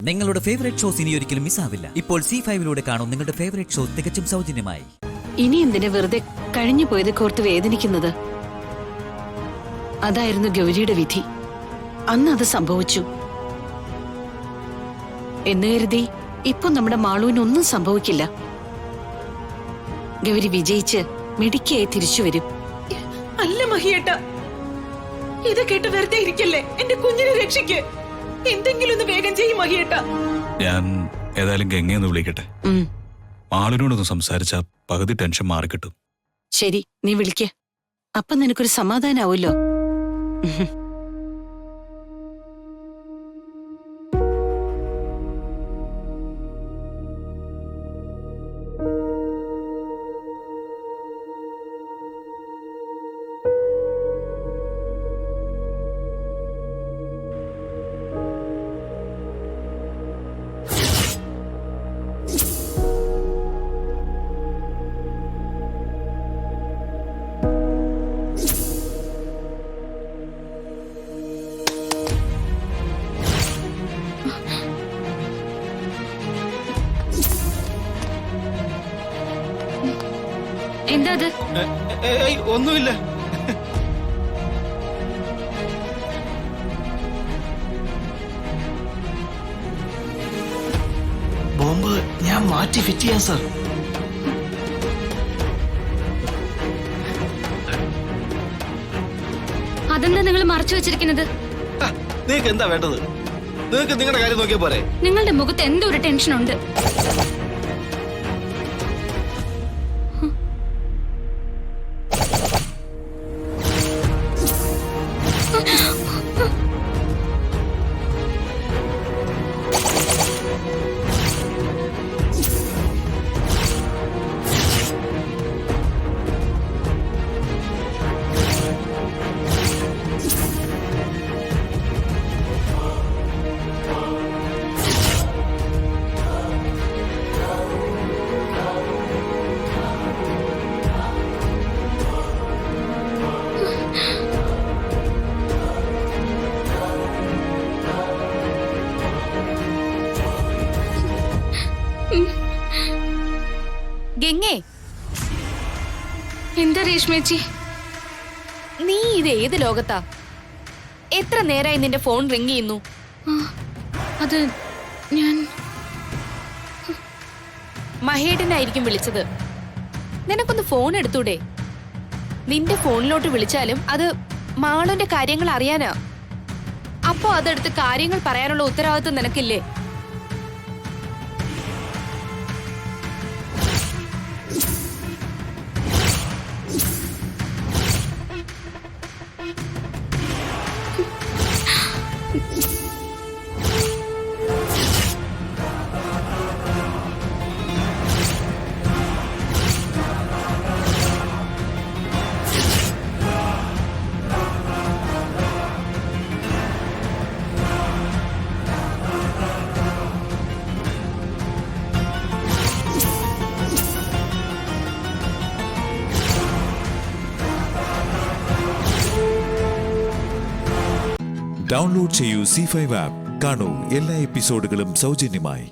നിങ്ങളുടെ favourite shows ഇനി ഒരിക്കലും മിസ്സാവില്ല. ഇപ്പോൾ C5 കാണും നിങ്ങളുടെ ഫേവറേറ്റ് ഷോ തികച്ചും സൗജന്യമായി. ഇനി എന്തിനാ വെറുതെ കഴിഞ്ഞു പോയത് കോർത്ത് വേദനിക്കുന്നത്? അതായിരുന്നു ഗൗരിയുടെ വിധി. അന്ന് അത് സംഭവിച്ചു എന്ന് കരുതി ഇപ്പൊ നമ്മുടെ മാളുവിനൊന്നും സംഭവിക്കില്ല. ഗൗരി വിജയിച്ച് മിടുക്കിയായി തിരിച്ചു വരും. അല്ല മഹിയേട്ട, ഇത് കേട്ട് വെറുതെ ഇരിക്കല്ലേ. എന്റെ കുഞ്ഞിനെ രക്ഷിക്ക്. എന്തെങ്കിലും ഒന്ന് വേഗം ചെയ്യും മഹിയേട്ട. ഞാൻ ഏതായാലും ഗംഗയൊന്ന് വിളിക്കട്ടെ. ആളിനോടൊന്ന് സംസാരിച്ച പകുതി ടെൻഷൻ മാറിക്കിട്ടും. ശരി, നീ വിളിക്ക. അപ്പൊ നിനക്കൊരു സമാധാനാവൂല്ലോ. എന്താ അത്? ഒന്നുമില്ല. ബോംബ് ഞാൻ മാറ്റി ഫിറ്റ് ചെയ്യാം സർ. അതെന്താ നിങ്ങൾ മറച്ചു വെച്ചിരിക്കുന്നത്? നിങ്ങൾക്ക് എന്താ വേണ്ടത്? നിങ്ങൾക്ക് നിങ്ങളുടെ കാര്യം നോക്കിയാ പോരെ? നിങ്ങളുടെ മുഖത്ത് എന്തോ ഒരു ടെൻഷൻ ഉണ്ട്. ഗംഗേ, എന്താ രേഷ്മേച്ചി? നീ ഇത് ഏത് ലോകത്താ? എത്ര നേരായി നിന്റെ ഫോൺ റിങ് ചെയ്യുന്നു? അത് ഞാൻ മഹേട്ടനായിരിക്കും വിളിച്ചത്. നിനക്കൊന്ന് ഫോൺ എടുത്തൂടെ? നിന്റെ ഫോണിലോട്ട് വിളിച്ചാലും അത് മാളുന്റെ കാര്യങ്ങൾ അറിയാനാ. അപ്പോ അതെടുത്ത് കാര്യങ്ങൾ പറയാനുള്ള ഉത്തരവാദിത്വം നിനക്കില്ലേ? ഡൗൺലോഡ് ചെയ്യൂ C5 ആപ്പ്. കാണൂ എല്ലാ എപ്പിസോഡുകളും സൗജന്യമായി.